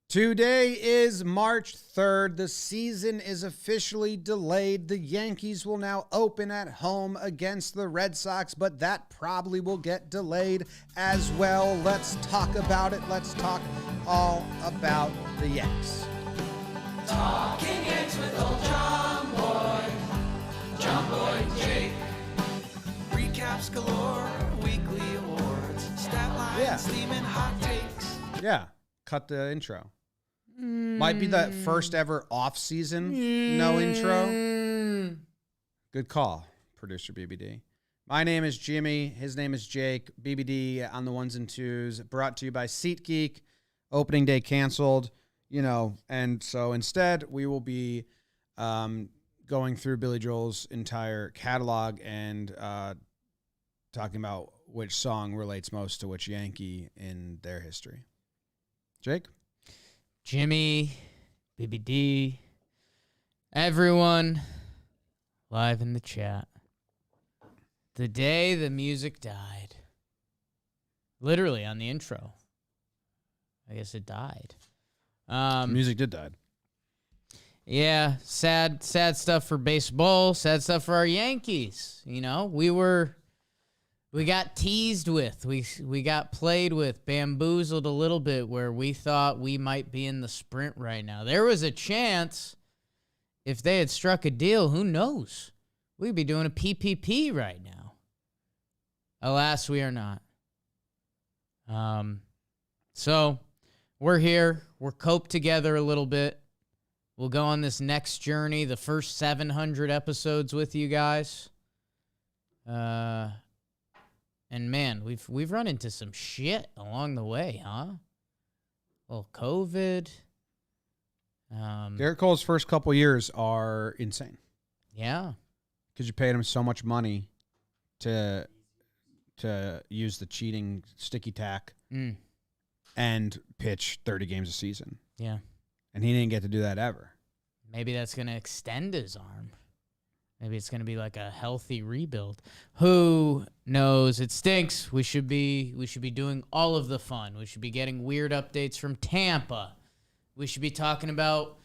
Today is March 3rd. The season is officially delayed. The Yankees will now open at home against the Red Sox, but that probably will get delayed as well. Let's talk about it. Let's talk all about the Yanks. Talking Yanks with old John Boy Jake. Recaps galore, weekly awards, stat lines, theme and hot takes. Yeah, cut the intro. Might be the first ever off-season no intro. Good call, producer BBD. My name is Jimmy. His name is Jake. BBD on the ones and twos. Brought to you by SeatGeek. Opening day canceled, and so instead we will be going through Billy Joel's entire catalog and talking about which song relates most to which Yankee in their history. Jake? Jimmy, BBD, everyone live in the chat. The day the music died. Literally on the intro. I guess it died. Music did die. Yeah, sad stuff for baseball, sad stuff for our Yankees. We got teased with, we got played with, bamboozled a little bit where we thought we might be in the sprint right now. There was a chance if they had struck a deal, who knows? We'd be doing a PPP right now. Alas, we are not. So we're here. We're coped together a little bit. We'll go on this next journey, the first 700 episodes with you guys. And man, we've run into some shit along the way, huh? Well, COVID. Garrett Cole's first couple years are insane. Yeah. Because you paid him so much money to use the cheating sticky tack and pitch 30 games a season. Yeah. And he didn't get to do that ever. Maybe that's going to extend his arm. Maybe it's going to be like a healthy rebuild. Who knows? It stinks. We should be doing all of the fun. We should be getting weird updates from Tampa. We should be talking about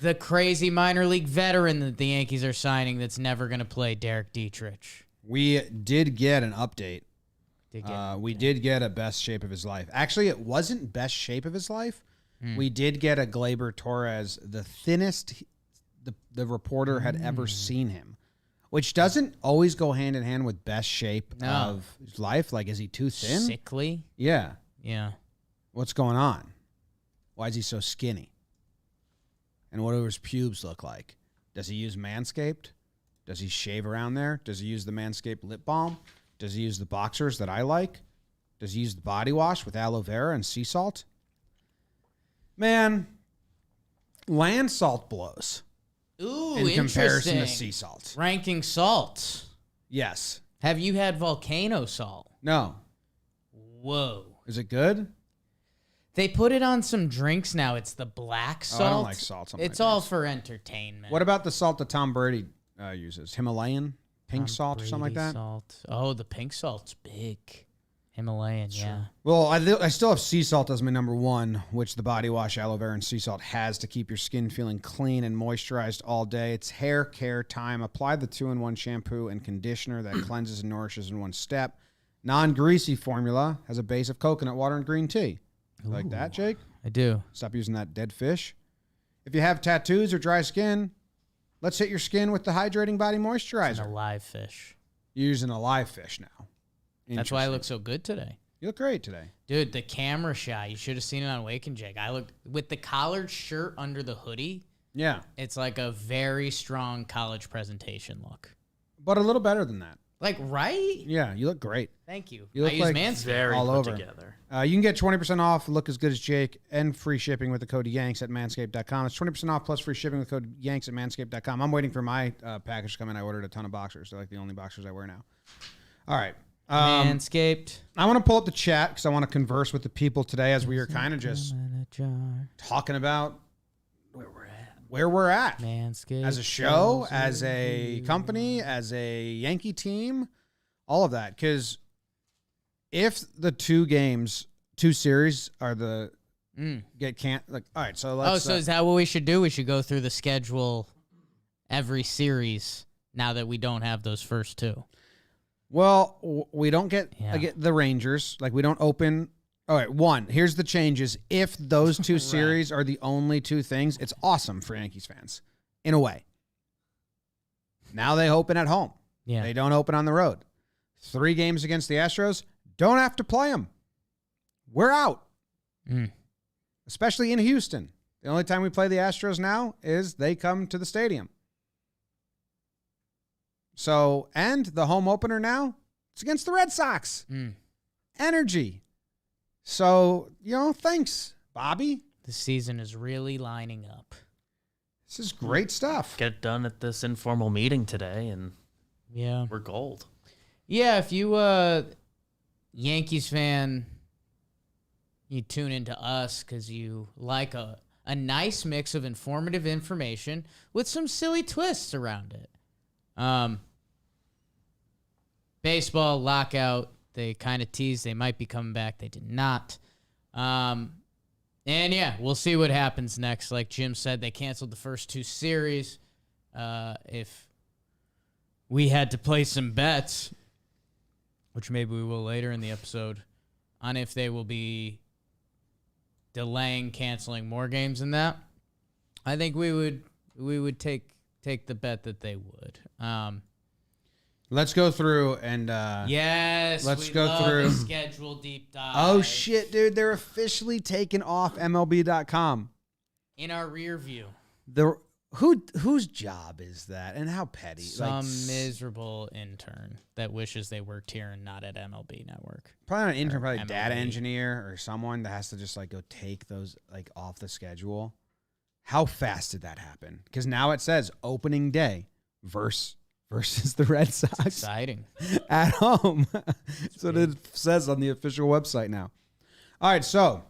the crazy minor league veteran that the Yankees are signing that's never going to play, Derek Dietrich. We did get an update. We did get a best shape of his life. Actually, it wasn't best shape of his life. We did get a Gleyber Torres, the thinnest the reporter had ever seen him, which doesn't always go hand in hand with best shape of his life. Like, is he too thin? Sickly? Yeah. Yeah. What's going on? Why is he so skinny? And what do his pubes look like? Does he use Manscaped? Does he shave around there? Does he use the Manscaped lip balm? Does he use the boxers that I like? Does he use the body wash with aloe vera and sea salt? Man, land salt blows. Ooh, in comparison to interesting. sea salt. Ranking salts. Yes. Have you had volcano salt? No. Whoa. Is it good? They put it on some drinks now. It's the black salt. I don't like salt. It's all for entertainment. What about the salt that Tom Brady uses? Himalayan? Pink Tom salt or something like Brady that? Salt. Oh, the pink salt's big. Himalayan, yeah. Well, I still have sea salt as my number one, which the body wash, aloe vera, and sea salt has to keep your skin feeling clean and moisturized all day. It's hair care time. Apply the 2-in-1 shampoo and conditioner that cleanses and nourishes in one step. Non-greasy formula has a base of coconut water and green tea. You like that, Jake? I do. Stop using that dead fish. If you have tattoos or dry skin, let's hit your skin with the hydrating body moisturizer. It's a live fish. You're using a live fish now. That's why I look so good today. You look great today. Dude, the camera shot, you should have seen it on Wake and Jake. I looked with the collared shirt under the hoodie. Yeah. It's like a very strong college presentation look. But a little better than that. Like, right? Yeah, you look great. Thank you. You look I use like Manscaped. Very all put over. together. You can get 20% off, look as good as Jake, and free shipping with the code Yanks at manscaped.com. It's 20% off plus free shipping with code Yanks at manscaped.com. I'm waiting for my package to come in. I ordered a ton of boxers. They're like the only boxers I wear now. All right. Manscaped. I want to pull up the chat because I want to converse with the people today as we are kind of just talking about where we're at. Manscaped. As a show, as a company, as a Yankee team, all of that. Because if the two series are the All right, so let's. So is that what we should do? We should go through the schedule every series now that we don't have those first two. Well, we don't get the Rangers. Like, we don't open. All right, one. Here's the changes. If those two series are the only two things, it's awesome for Yankees fans, in a way. Now they open at home. Yeah. They don't open on the road. 3 games against the Astros. Don't have to play them. We're out. Especially in Houston. The only time we play the Astros now is they come to the stadium. So, and the home opener now, it's against the Red Sox. Energy. So, thanks, Bobby. The season is really lining up. This is great stuff. Get it done at this informal meeting today, and we're gold. Yeah, if you Yankees fan, you tune into us because you like a nice mix of informative information with some silly twists around it. Baseball lockout, they kind of teased they might be coming back. They did not. And yeah, we'll see what happens next. Like Jim said, they canceled the first 2 series. If we had to play some bets, which maybe we will later in the episode, on if they will be delaying, canceling more games than that, I think we would take the bet that they would. Let's go through and yes, let's we go love through a schedule deep dive. Oh shit, dude! They're officially taken off MLB.com. In our rear view. Whose job is that, and how petty? Some miserable intern that wishes they worked here and not at MLB Network. Probably not an intern, probably a MLB. data engineer or someone that has to just go take those off the schedule. How fast did that happen? Because now it says opening day versus the Red Sox. It's exciting. At home. That's what it says on the official website now. All right, so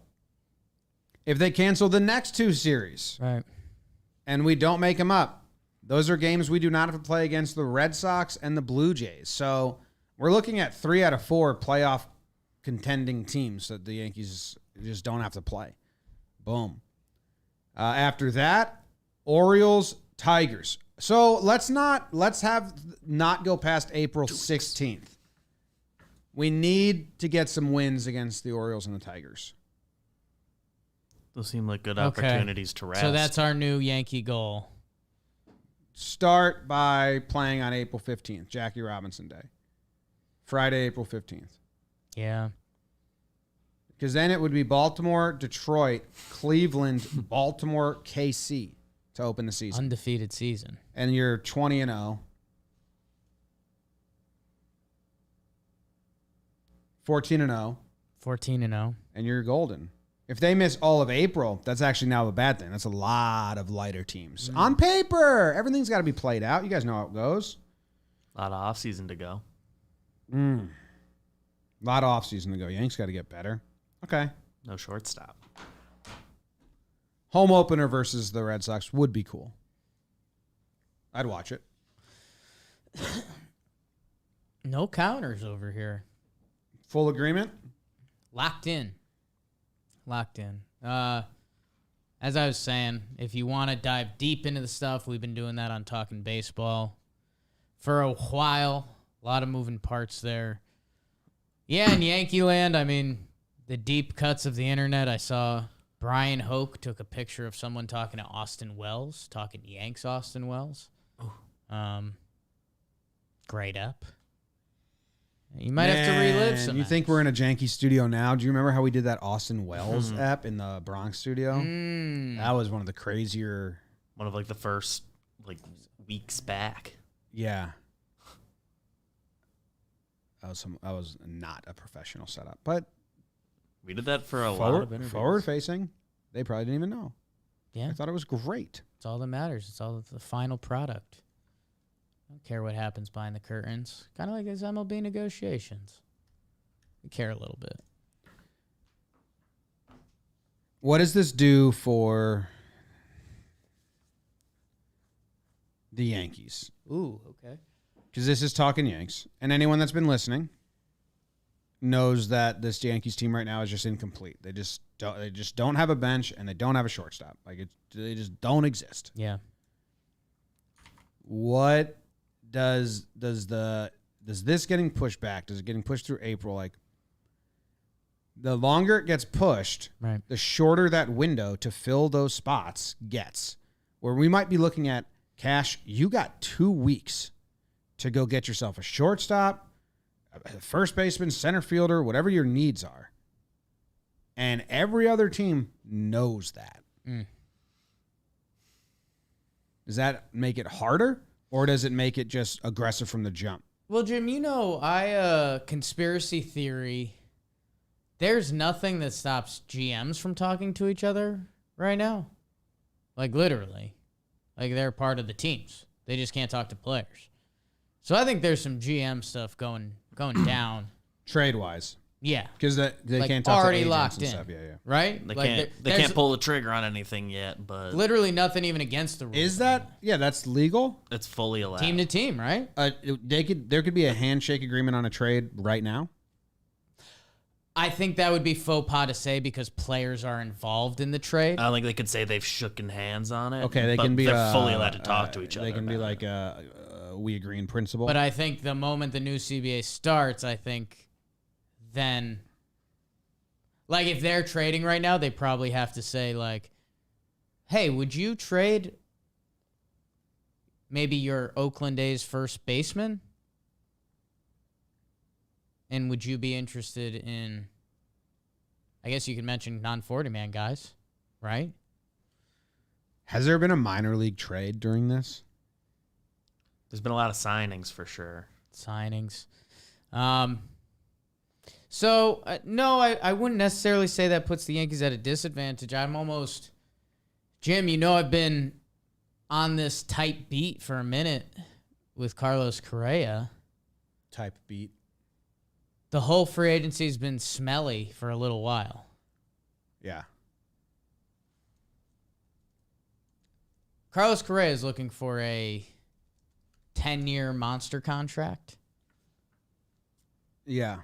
if they cancel the next 2 series, Right. and we don't make them up, those are games we do not have to play against the Red Sox and the Blue Jays. So we're looking at 3 out of 4 playoff contending teams that the Yankees just don't have to play. Boom. After that, Orioles, Tigers. So let's not go past April 16th. We need to get some wins against the Orioles and the Tigers. Those seem like good opportunities to rest. So that's our new Yankee goal. Start by playing on April 15th, Jackie Robinson Day. Friday, April 15th. Yeah. Because then it would be Baltimore, Detroit, Cleveland, Baltimore, KC to open the season. Undefeated season. And you're 20-0. 14-0. 14-0. And you're golden. If they miss all of April, that's actually now a bad thing. That's a lot of lighter teams. On paper, everything's got to be played out. You guys know how it goes. A lot of offseason to go. A lot of offseason to go. Yanks got to get better. Okay. No shortstop. Home opener versus the Red Sox would be cool. I'd watch it. No counters over here. Full agreement? Locked in. As I was saying, if you want to dive deep into the stuff, we've been doing that on Talkin Baseball for a while. A lot of moving parts there. Yeah, in Yankee land, I mean, the deep cuts of the internet, I saw Brian Hoke took a picture of someone talking to Austin Wells, talking Yanks Austin Wells. Great up. You might have to relive some. You think we're in a janky studio now? Do you remember how we did that Austin Wells app in the Bronx studio? That was one of the crazier. One of the first weeks back. Yeah. That was not a professional setup, but we did that for a lot of interviews. Forward facing, they probably didn't even know. Yeah, I thought it was great. It's all that matters. It's all the final product. I don't care what happens behind the curtains. Kind of like his MLB negotiations. We care a little bit. What does this do for the Yankees? Ooh, okay. Because this is Talking Yanks, and anyone that's been listening knows that this Yankees team right now is just incomplete. They just They just don't have a bench, and they don't have a shortstop. They just don't exist. Yeah. What does this getting pushed back? Does it getting pushed through April? Like, the longer it gets pushed, Right. the shorter that window to fill those spots gets. Where we might be looking at, Cash, you got 2 weeks to go get yourself a shortstop, a first baseman, center fielder, whatever your needs are. And every other team knows that. Does that make it harder, or does it make it just aggressive from the jump? Well, Jim, conspiracy theory, there's nothing that stops GMs from talking to each other right now. Like, literally. Like, they're part of the teams. They just can't talk to players. So I think there's some GM stuff going down. Trade-wise. Yeah. Because they Like, can't talk to already agents locked and in. stuff. Yeah. Right? They can't pull the trigger on anything yet, but Literally nothing even against the rules. Is that? Yeah, that's legal. it's fully allowed. Team to team, right? There could be a handshake agreement on a trade right now. I think that would be faux pas to say because players are involved in the trade. I don't think they could say they've shooken hands on it. Okay, they but can be. They're fully allowed to talk to each other. They can be about like, it. we agree in principle. But I think the moment the new CBA starts, I think then, like, if they're trading right now, they probably have to say, like, hey, would you trade maybe your Oakland A's first baseman? And would you be interested in, I guess you could mention non-40-man guys, right? Has there been a minor league trade during this? There's been a lot of signings for sure. Signings. No, I wouldn't necessarily say that puts the Yankees at a disadvantage. I'm almost, Jim, I've been on this tight beat for a minute with Carlos Correa. Type beat. The whole free agency has been smelly for a little while. Yeah. Carlos Correa is looking for a 10-year monster contract. Yeah.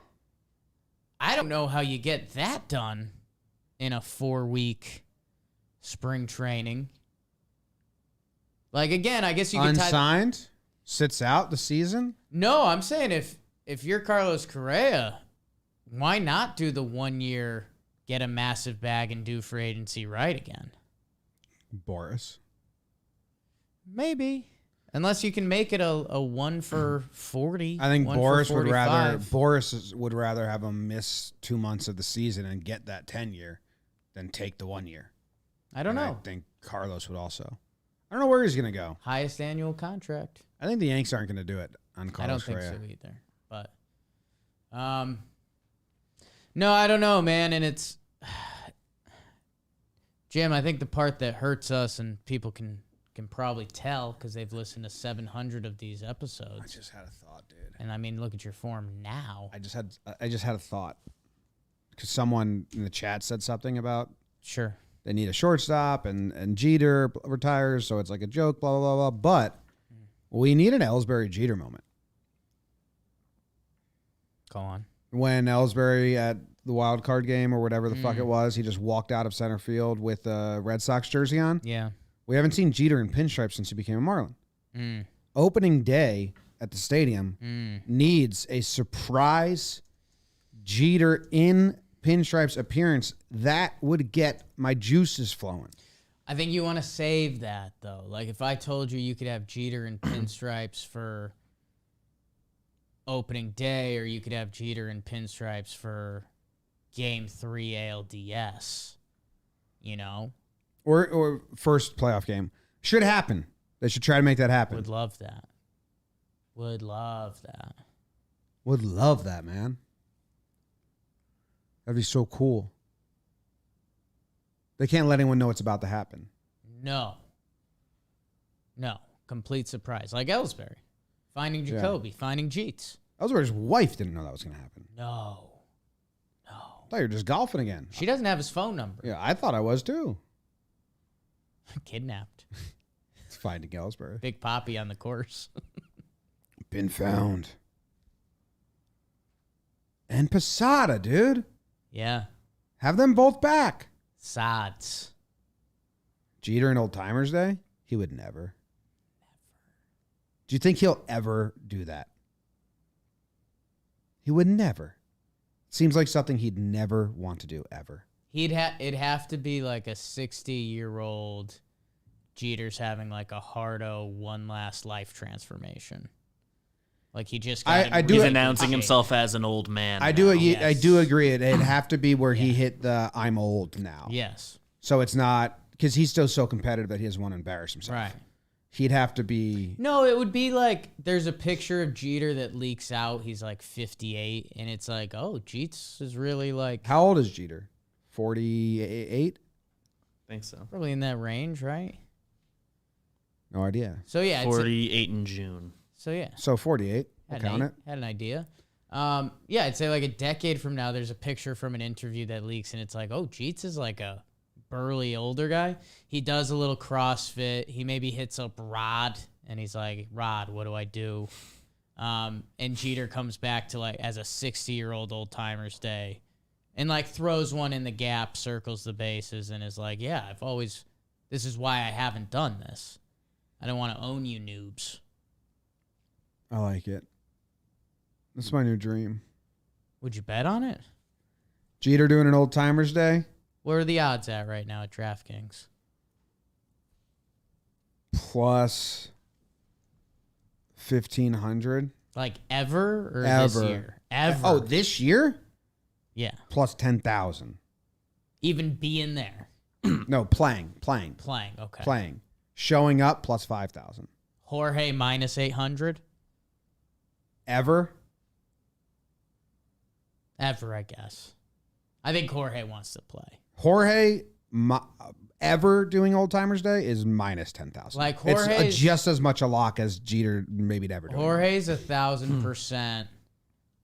I don't know how you get that done in a 4-week spring training. Like, again, I guess you could unsigned, sits out the season. No, I'm saying if you're Carlos Correa, why not do the 1 year, get a massive bag, and do free agency right again? Boris. Maybe. Unless you can make it a 1 for 40. I think 1 for Boris would rather 45. would rather have him miss 2 months of the season and get that 10-year than take the 1 year. I don't know. I think Carlos would also. I don't know where he's going to go. Highest annual contract. I think the Yanks aren't going to do it on Carlos I don't Correa. think so either. But no, I don't know, man. And it's Jim, I think the part that hurts us, and people can probably tell because they've listened to 700 of these episodes. I just had a thought, dude. And I mean, look at your form now. I just had a thought because someone in the chat said something about Sure. they need a shortstop and Jeter retires, so it's like a joke, blah blah blah blah. But we need an Ellsbury Jeter moment. Go on. When Ellsbury at the wild card game or whatever the fuck it was, he just walked out of center field with a Red Sox jersey on. Yeah. We haven't seen Jeter in pinstripes since he became a Marlin. Mm. Opening day at the stadium needs a surprise Jeter in pinstripes appearance. That would get my juices flowing. I think you want to save that, though. Like, if I told you could have Jeter in pinstripes for opening day, or you could have Jeter in pinstripes for Game 3 ALDS, Or first playoff game. Should happen. They should try to make that happen. Would love that. Would love that. Would love that, man. That'd be so cool. They can't let anyone know it's about to happen. No. Complete surprise. Like Ellsbury. Finding Jacoby. Finding Jeets. Ellsbury's wife didn't know that was going to happen. No. I thought you were just golfing again. She doesn't have his phone number. Yeah, I thought I was too. Kidnapped. It's Finding Ellsbury. Big Poppy on the course. Been found. And Posada, dude. Yeah. Have them both back. Sods. Jeter and Old Timers Day? He would never. Do you think he'll ever do that? He would never. Seems like something he'd never want to do ever. It'd have to be like a 60-year-old Jeter's having like a hardo one last life transformation. Like he just got He's announcing himself as an old man. I do agree. It'd have to be where he hit the I'm old now. Yes. So it's not because he's still so competitive that he doesn't want to embarrass himself. Right. He'd have to be. No, it would be like there's a picture of Jeter that leaks out. He's like 58, and it's like, oh, Jeets is really like. How old is Jeter? 48? I think so. Probably in that range, right? No idea. So yeah, 48 in June. So yeah. So 48. We'll count it. Had an idea. Yeah, I'd say like a decade from now, there's a picture from an interview that leaks, and it's like, oh, Jeets is like a burly older guy. He does a little CrossFit. He maybe hits up Rod, and he's like, Rod, what do I do? And Jeter comes back to like as a 60-year-old Old Timers Day, and like throws one in the gap, circles the bases, and is like, yeah, this is why I haven't done this. I don't want to own you noobs. I like it. That's my new dream. Would you bet on it? Jeter doing an Old Timers Day? Where are the odds at right now at DraftKings? Plus 1,500. Like ever or Ever. this year? Ever. Oh, this year? Yeah. Plus 10,000. Even being there. No, playing. Playing, okay. Playing. Showing up plus 5,000. Jorge minus 800? Ever? Ever, I guess. I think Jorge wants to play. Jorge ever doing Old Timers Day is minus 10,000. Like Jorge's, it's just as much a lock as Jeter maybe never doing. Jorge's 1,000%.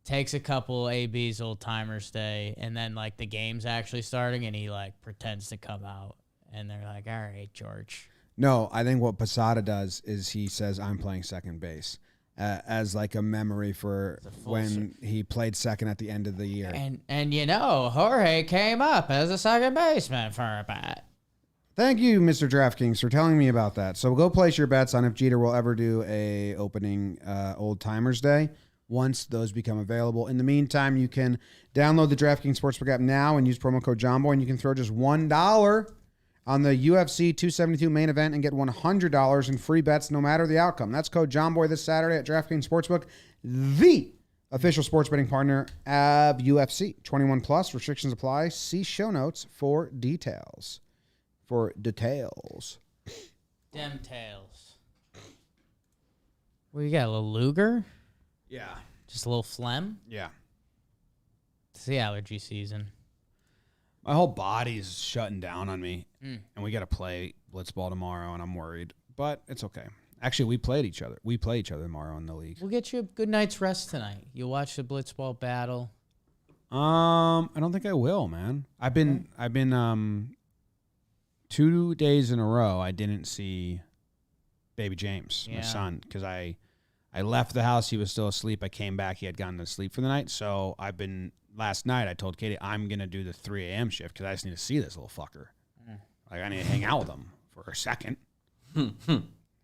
Takes a couple ABs Old Timers Day, and then like the game's actually starting, and he like pretends to come out, and they're like, "All right, George." No, I think what Posada does is he says, "I'm playing second base," as like a memory for when he played second at the end of the year. And you know, Jorge came up as a second baseman for a bit. Thank you, Mr. DraftKings, for telling me about that. So go place your bets on if Jeter will ever do a opening Old Timers Day once those become available. In the meantime, you can download the DraftKings Sportsbook app now and use promo code JOHNBOY, and you can throw just $1 on the UFC 272 main event and get $100 in free bets no matter the outcome. That's code JOHNBOY this Saturday at DraftKings Sportsbook, the official sports betting partner of UFC. 21 plus, restrictions apply. See show notes for details. Dem tails. What you got, a little Luger? Yeah. Just a little phlegm? Yeah. It's the allergy season. My whole body's shutting down on me, and we got to play blitzball tomorrow, and I'm worried, but it's okay. Actually, we play each other tomorrow in the league. We'll get you a good night's rest tonight. You'll watch the blitzball battle. I don't think I will, man. I've been 2 days in a row I didn't see baby James, my son, because I left the house. He was still asleep. I came back. He had gone to sleep for the night. So last night I told Katie, I'm going to do the 3 a.m. shift because I just need to see this little fucker. Like I need to hang out with him for a second.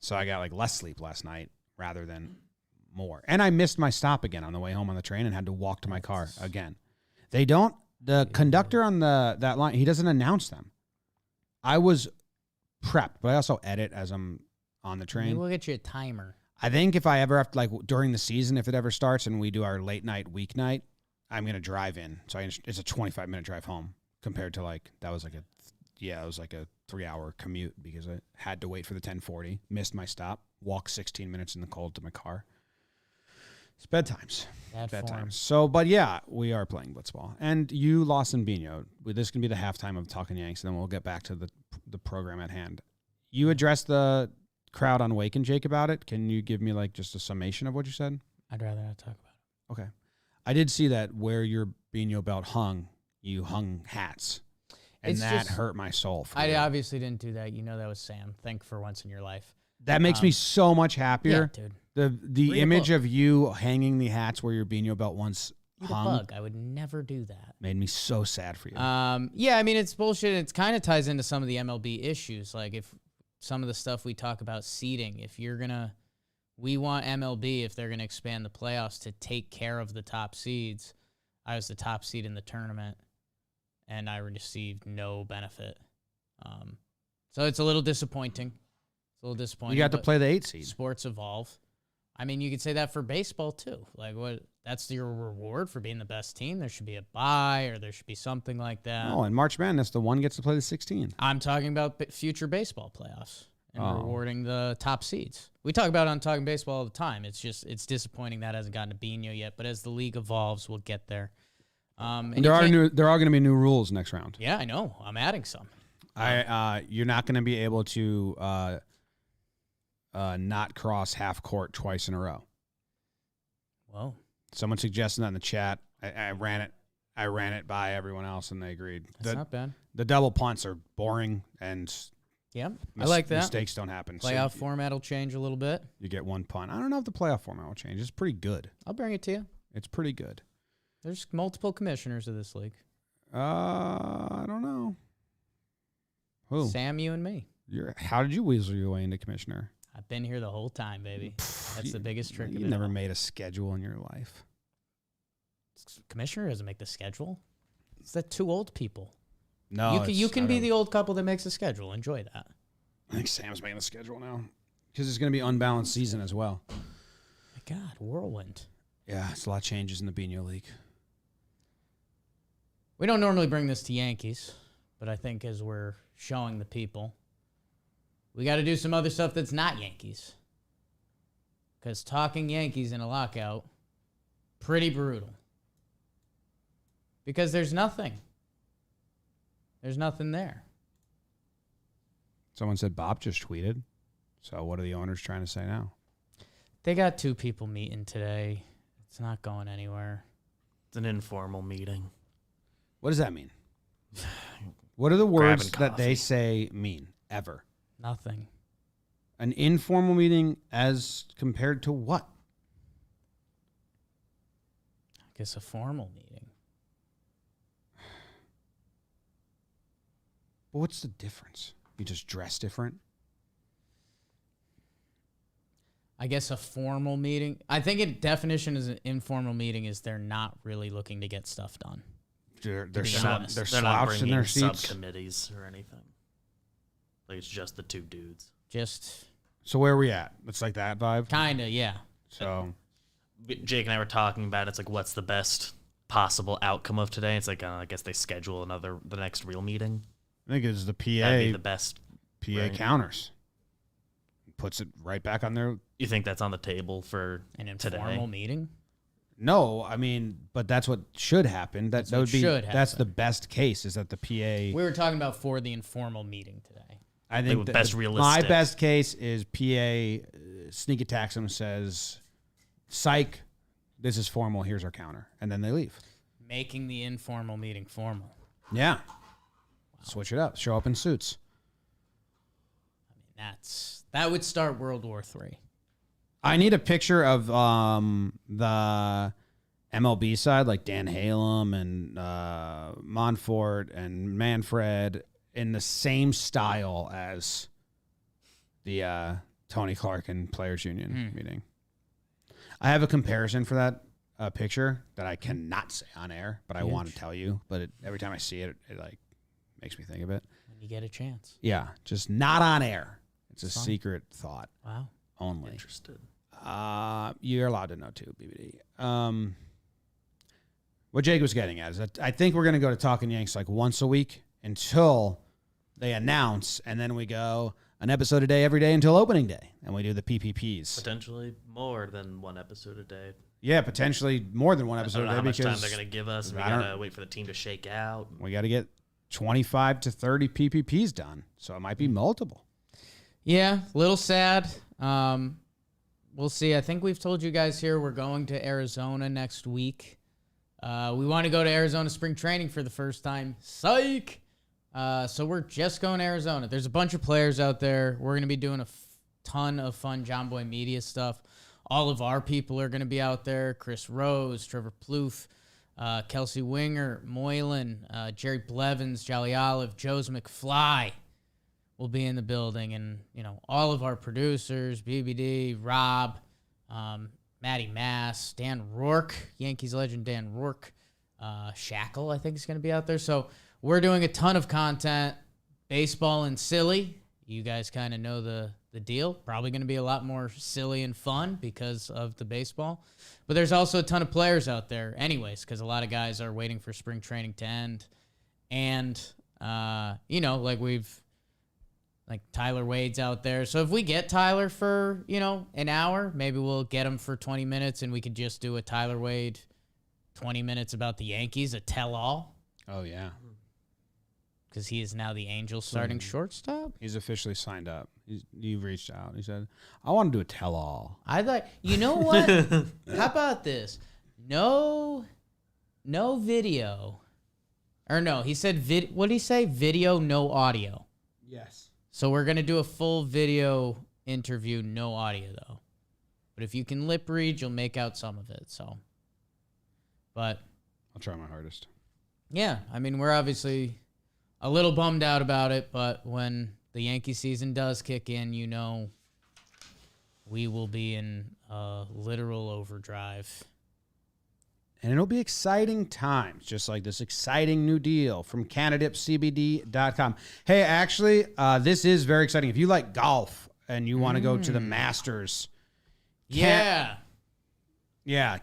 So I got like less sleep last night rather than more. And I missed my stop again on the way home on the train and had to walk to my car again. The conductor on that line, he doesn't announce them. I was prepped, but I also edit as I'm on the train. Maybe we'll get you a timer. I think if I ever have to, like during the season, if it ever starts and we do our late night weeknight, I'm going to drive in. So it's a 25-minute drive home compared to it was like a 3-hour commute because I had to wait for the 10:40, missed my stop, walked 16 minutes in the cold to my car. It's bedtimes. Bedtimes. So, but yeah, we are playing blitzball. And you lost in Bino. This can be the halftime of Talkin Yanks, and then we'll get back to the program at hand. You addressed the crowd on Wake and Jake about it. Can you give me like just a summation of what you said? I'd rather not talk about it. Okay. I did see that where your Bino belt hung, you hung hats. And that hurt my soul. I obviously didn't do that. You know that was Sam. Think for once in your life. That makes me so much happier. Yeah, dude. The image of you hanging the hats where your Bino belt once Eat a bug. I would never do that. Made me so sad for you. Yeah, I mean, it's bullshit. It kind of ties into some of the MLB issues. Like, if some of the stuff we talk about seeding, we want MLB, if they're going to expand the playoffs, to take care of the top seeds. I was the top seed in the tournament, and I received no benefit. So it's a little disappointing. You got to play the 8 seed. Sports evolve. I mean, you could say that for baseball, too. Like, what? That's your reward for being the best team. There should be a bye, or there should be something like that. Oh, in March Madness, the one gets to play the 16. I'm talking about future baseball playoffs and rewarding the top seeds. We talk about it on Talking Baseball all the time. It's disappointing that hasn't gotten to Bino yet, but as the league evolves, we'll get there. There are going to be new rules next round. Yeah, I know. I'm adding some. You're not going to be able to not cross half court twice in a row. Whoa. Someone suggested that in the chat. I ran it by everyone else, and they agreed. That's not bad. The double punts are boring, and I like that. Mistakes don't happen. Playoff format will change a little bit. You get one punt. I don't know if the playoff format will change. It's pretty good. I'll bring it to you. It's pretty good. There's multiple commissioners of this league. I don't know. Who? Sam, you, and me. How did you weasel your way into commissioner? I've been here the whole time, baby. That's the biggest trick. You never made a schedule in your life. Commissioner doesn't make the schedule. It's the 2 old people. No, you can be the old couple that makes a schedule. Enjoy that. I think Sam's making the schedule now because it's going to be unbalanced season as well. My God, whirlwind. Yeah, it's a lot of changes in the Bino League. We don't normally bring this to Yankees, but I think as we're showing the people, we got to do some other stuff that's not Yankees. Because talking Yankees in a lockout, pretty brutal. Because there's nothing. There's nothing there. Someone said Bob just tweeted. So what are the owners trying to say now? They got 2 people meeting today. It's not going anywhere. It's an informal meeting. What does that mean? What are the words that they say mean ever? Nothing. An informal meeting as compared to what? I guess a formal meeting. But what's the difference? You just dress different? I guess a formal meeting. I think a definition as an informal meeting is they're not really looking to get stuff done. They're They're slouched not in their bringing seats. subcommittees or anything. Like, it's just the 2 dudes. So where are we at? It's like that vibe? Kind of, yeah. So Jake and I were talking about it's like, what's the best possible outcome of today? It's like, I guess they schedule the next real meeting. I think it's the That'd be PA. the best. PA right? counters. Puts it right back on their... You think that's on the table for An informal today? meeting? No, I mean, but that's what should happen. That would be... should That's happen. the best case, is that the PA... We were talking about for the informal meeting today. I think best my realistic. best case is PA sneak attacks them, says, psych, this is formal, here's our counter. And then they leave. Making the informal meeting formal. Yeah. Wow. Switch it up. Show up in suits. I mean, that would start World War III. I need a picture of the MLB side, like Dan Halem and Monfort and Manfred, in the same style as the Tony Clark and Players Union meeting. I have a comparison for that picture that I cannot say on air, but I want to tell you. But every time I see it, it like makes me think of it. When you get a chance. Yeah, just not on air. It's a secret thought. Wow. Only. Interested. You're allowed to know too, BBD. What Jake was getting at is that I think we're going to go to Talkin' Yanks like once a week until they announce, and then we go an episode a day every day until opening day, and we do the PPPs. Potentially more than 1 episode a day. Yeah, potentially more than 1 I episode don't know a how day much time because they're going to give us. We I got don't- to wait for the team to shake out. we got to get 25 to 30 PPPs done, so it might be multiple. Yeah, a little sad. We'll see. I think we've told you guys here we're going to Arizona next week. We want to go to Arizona spring training for the first time. Psych! So we're just going to Arizona. There's a bunch of players out there. We're going to be doing a ton of fun John Boy Media stuff. All of our people are going to be out there. Chris Rose, Trevor Plouffe, Kelsey Winger, Moylan, Jerry Blevins, Jolly Olive, Joe's McFly will be in the building. And, all of our producers, BBD, Rob, Matty Mass, Dan Rourke, Yankees legend Dan Rourke, Shackle, I think is going to be out there. So we're doing a ton of content, baseball and silly. You guys kind of know the deal. Probably going to be a lot more silly and fun because of the baseball. But there's also a ton of players out there anyways, because a lot of guys are waiting for spring training to end. And, like Tyler Wade's out there. So if we get Tyler for, an hour, maybe we'll get him for 20 minutes and we could just do a Tyler Wade 20 minutes about the Yankees, a tell-all. Oh, yeah. Because he is now the Angels starting shortstop. He's officially signed up. You've reached out. He said, I want to do a tell-all. I thought, you know what? How about this? No video. Or no, he said, what did he say? Video, no audio. Yes. So we're going to do a full video interview, no audio, though. But if you can lip read, you'll make out some of it. So, but I'll try my hardest. Yeah, I mean, we're obviously a little bummed out about it, but when the Yankee season does kick in, we will be in literal overdrive. And it'll be exciting times, just like this exciting new deal from CanadipCBD.com. Hey, actually, this is very exciting. If you like golf and you want to go to the Masters. Yeah,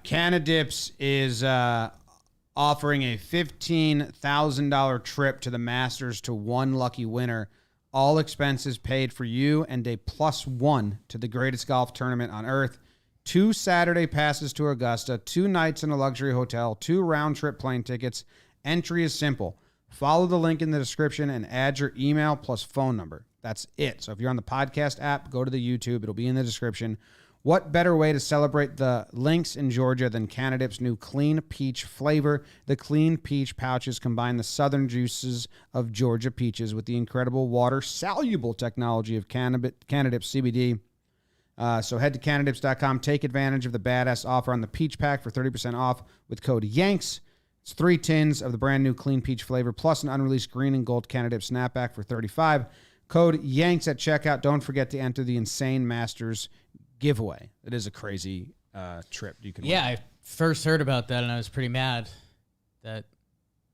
Canadips is offering a $15,000 trip to the Masters to one lucky winner. All expenses paid for you and a +1 to the greatest golf tournament on earth. 2 Saturday passes to Augusta, 2 nights in a luxury hotel, 2 round-trip plane tickets. Entry is simple. Follow the link in the description and add your email plus phone number. That's it. So if you're on the podcast app, go to the YouTube. It'll be in the description. What better way to celebrate the Lynx in Georgia than Canadip's new Clean Peach flavor? The Clean Peach pouches combine the southern juices of Georgia peaches with the incredible water-soluble technology of Canadip CBD. So head to Canadips.com. Take advantage of the badass offer on the Peach Pack for 30% off with code YANKS. It's 3 tins of the brand new Clean Peach flavor plus an unreleased green and gold Canadip snapback for $35. Code YANKS at checkout. Don't forget to enter the Insane Masters giveaway. It is a crazy trip you can win. I first heard about that and I was pretty mad that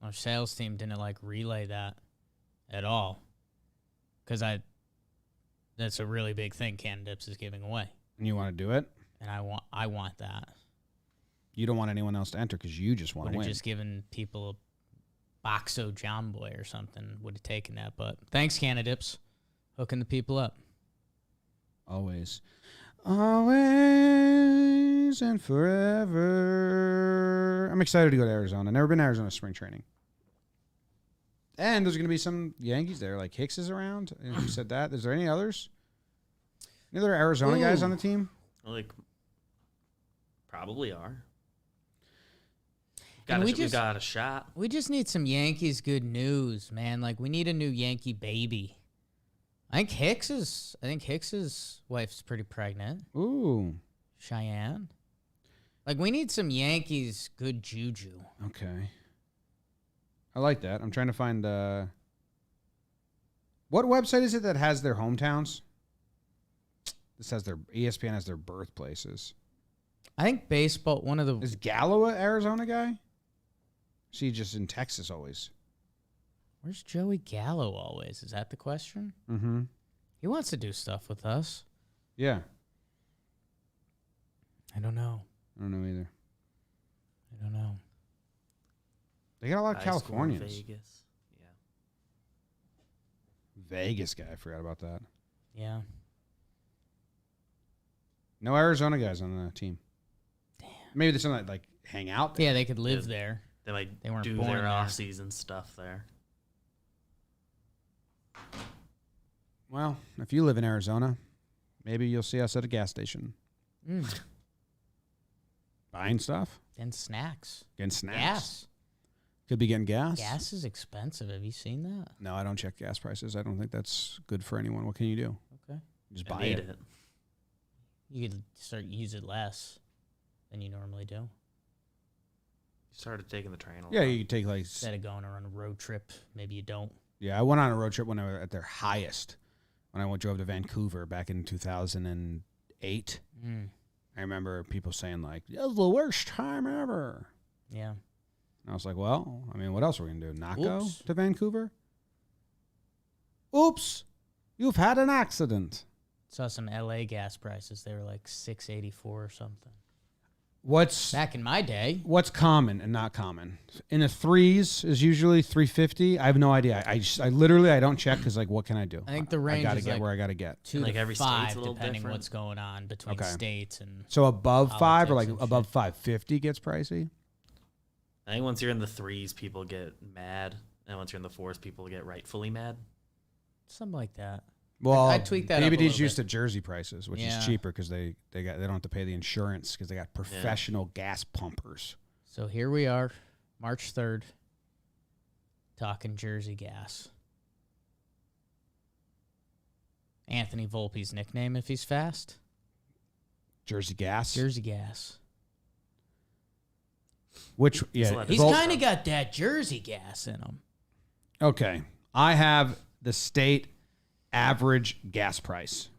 our sales team didn't relay that at all, because that's a really big thing Canadips is giving away, And you want to do it? and I want that. You don't want anyone else to enter because you just want Would to have win. just given people a Boxo John Boy or something. Would have taken that, but thanks Canadips, hooking the people up. Always and forever. I'm excited to go to Arizona. Never been to Arizona spring training. And there's going to be some Yankees there, like Hicks is around. And you said that. Is there any others? Any other Arizona guys on the team? Probably are. And We got a shot. We just need some Yankees good news, man. We need a new Yankee baby. I think Hicks's wife's pretty pregnant. Ooh. Cheyenne. We need some Yankees good juju. Okay. I like that. I'm trying to find what website is it that has their hometowns? This has their ESPN has their birthplaces. I think baseball, one of the... Is Gallo a Arizona guy? Is he just in Texas always? Where's Joey Gallo always? Is that the question? Mm-hmm. He wants to do stuff with us. Yeah. I don't know. I don't know either. They got a lot of High school in Californians. Vegas. Yeah. Vegas guy. I forgot about that. Yeah. No Arizona guys on the team. Damn. Maybe there's something like hang out there. Yeah, they could live there. They might They weren't do born their there. off-season stuff there. Well, if you live in Arizona, maybe you'll see us at a gas station. Buying stuff. And snacks. Getting snacks. Gas. Could be getting gas. Gas is expensive. Have you seen that? No, I don't check gas prices. I don't think that's good for anyone. What can you do? Okay. Just I buy need it. it. You could use it less than you normally do. Started taking the train. Yeah, you could take like. Instead of going on a road trip, maybe you don't. Yeah, I went on a road trip when I was at their highest. When I drove to Vancouver back in 2008. I remember people saying like, "This is the worst time ever." Yeah. And I was like, "Well, I mean, what else are we gonna do? Not go Oops. to Vancouver?" Oops, you've had an accident. Saw some LA gas prices. They were like $6.84 or something. What's Back in my day. what's common and not common? In the threes is usually $3.50. I have no idea. I literally I don't check because like what can I do? I think the range I gotta is get like where I gotta get. 2 Like to every state's 5, a little depending different. what's going on between Okay. states and. So above 5 or like Politics and above shit. 550 gets pricey. I think once you're in the threes, people get mad, and once you're in the fours, people get rightfully mad. Something like that. Well, I tweaked that up a BBD's little used bit. to Jersey prices, which Yeah. is cheaper because they don't have to pay the insurance because they got professional gas pumpers. So here we are, March 3rd, talking Jersey gas. Anthony Volpe's nickname if he's fast. Jersey gas. Jersey gas. Which He's yeah, allowed to He's Vol- kind of got that Jersey gas in him. okay. I have the state average gas price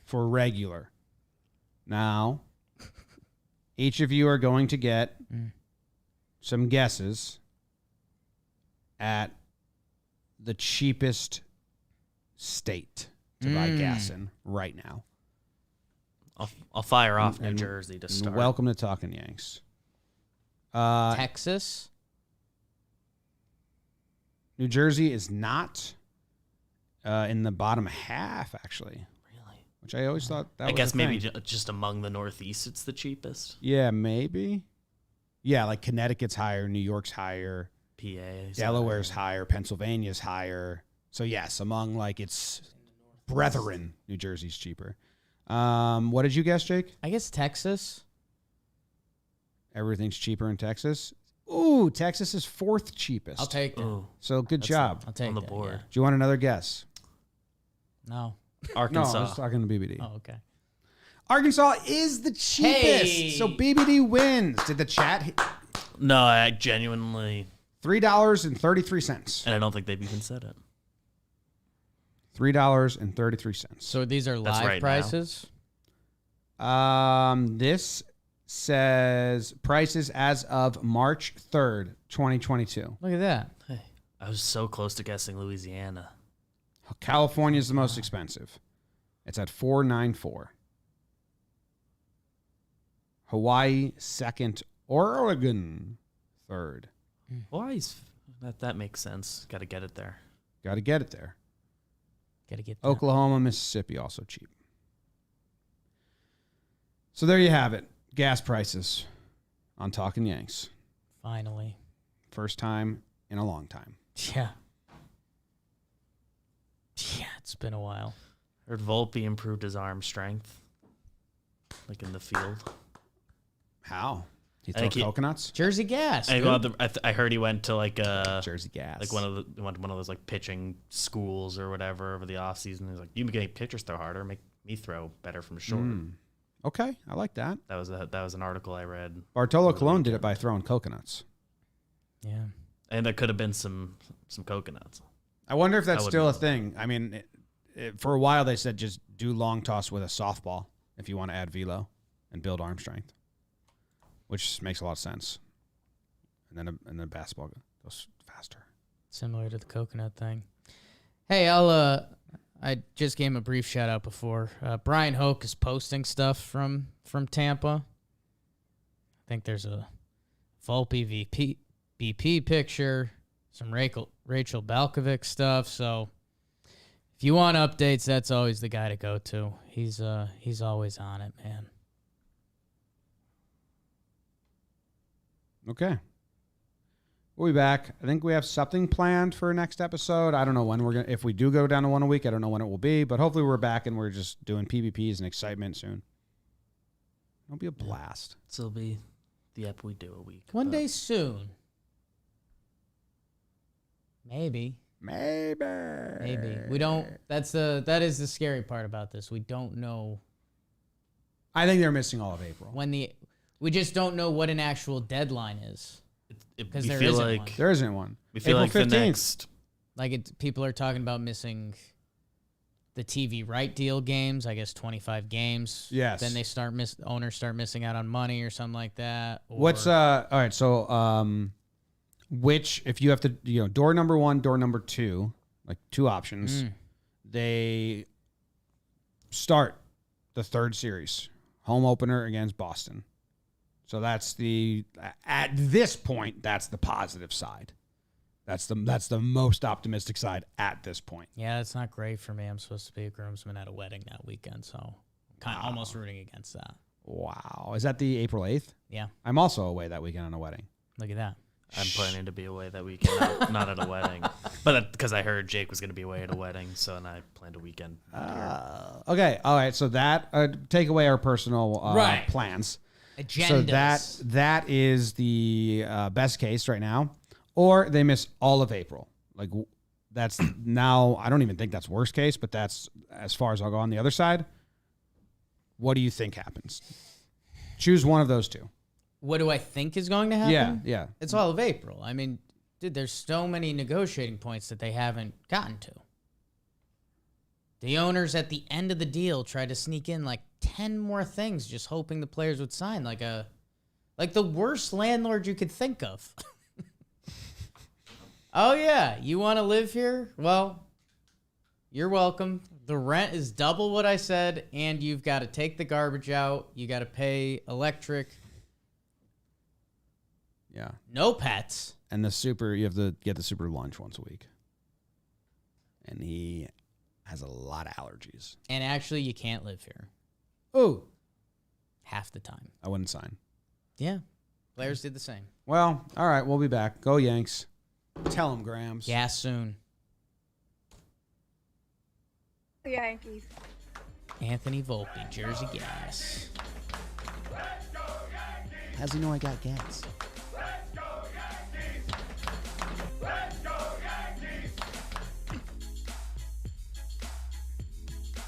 for regular. Now, each of you are going to get some guesses at the cheapest state to buy gas in right now. I'll fire off New And- Jersey to and start. welcome to Talkin' Yanks. Texas. New Jersey is not in the bottom half, actually, Really? which I always thought that I was guess a maybe thing. just among the Northeast, it's the cheapest. Yeah, maybe. Yeah, like Connecticut's higher, New York's higher, PA. is Delaware's higher, Pennsylvania's higher. So yes, among like its brethren, New Jersey's cheaper. What did you guess, Jake? I guess Texas. Everything's cheaper in Texas. Ooh, Texas is fourth cheapest. I'll take that. Oh, So good that's job. I'll take on the that, board. yeah. Do you want another guess? No. No, I Arkansas. was talking to BBD. Oh, okay. Arkansas is the cheapest. Hey! So BBD wins. Did the chat hit No, I genuinely, $3.33? and I don't think they've even said it. $3.33. So these are That's live right now. prices? This says prices as of March 3rd, 2022. Look at that. Hey, I was so close to guessing Louisiana. California is the most expensive. It's at $4.94. Hawaii second, Oregon third. Hawaii's that makes sense. Got to get it there. Got to get it there. Gotta get that. Oklahoma, Mississippi also cheap. So there you have it. Gas prices on Talkin' Yanks. Finally. First time in a long time. Yeah. Yeah, it's been a while. Heard Volpe improved his arm strength, like in the field. How? He I throw think he- coconuts? Jersey gas. I, dude. I heard he went to like Jersey gas. like went to one of those like pitching schools or whatever over the off season. He's like, you make pitchers throw harder, make me throw better from short. Okay, I like that. That was an article I read, Bartolo Over the Colon did it weekend. by throwing coconuts. Yeah. and there could have been some coconuts. I wonder if that's would still a be- thing. I mean, for a while they said just do long toss with a softball if you want to add velo and build arm strength, which makes a lot of sense. And then basketball goes faster. Similar to the coconut thing. Hey, I just gave him a brief shout out before. Brian Hoke is posting stuff from Tampa. I think there's a Volpe BP picture, some Rachel Balkovic stuff. So if you want updates, that's always the guy to go to. He's always on it, man. Okay. We'll be back. I think we have something planned for next episode. I don't know when we're going to, if we do go down to one a week, I don't know when it will be, but hopefully we're back and we're just doing PvPs and excitement soon. It'll be a blast. So it'll be the ep we do a week. One but day soon. Maybe. Maybe. We don't. That is the scary part about this. We don't know I think they're missing all of April. we just don't know what an actual deadline is. 'Cause we there feel isn't like one. There isn't one. we feel April like the 15th. next. Like people are talking about missing the TV right deal games. I guess 25 games. Yes. Then they owners start missing out on money or something like that. What's all right? So which if you have to door number 1, door number 2, like 2 options, they start the 3rd series, home opener against Boston. So that's at this point that's the positive side. That's the most optimistic side at this point. Yeah, it's not great for me. I'm supposed to be a groomsman at a wedding that weekend, so kind of almost rooting against that. Wow. Is that the April 8th? Yeah, I'm also away that weekend on a wedding. look at that. I'm planning to be away that weekend, not at a wedding, but because I heard Jake was going to be away at a wedding, so and I planned a weekend. Okay. All right. So that take away our personal Right. plans. Agendas. So that is the best case right now. Or they miss all of April. Like that's now, I don't even think that's worst case, but that's as far as I'll go on the other side. What do you think happens? Choose one of those 2. What do I think is going to happen? Yeah. It's all of April. I mean, dude, there's so many negotiating points that they haven't gotten to. The owners at the end of the deal tried to sneak in like 10 more things, just hoping the players would sign, like the worst landlord you could think of. Oh yeah, you want to live here? Well, you're welcome. The rent is double what I said, and you've got to take the garbage out. You got to pay electric. Yeah. No pets. And you have to get the super lunch once a week. And he has a lot of allergies. And actually, you can't live here Oh, half the time. I wouldn't sign. Yeah. Players did the same. Well, all right, we'll be back. Go Yanks. Tell him, Grams. Gas soon. The Yankees. Anthony Volpe, Jersey Gas. How's he know I got gas?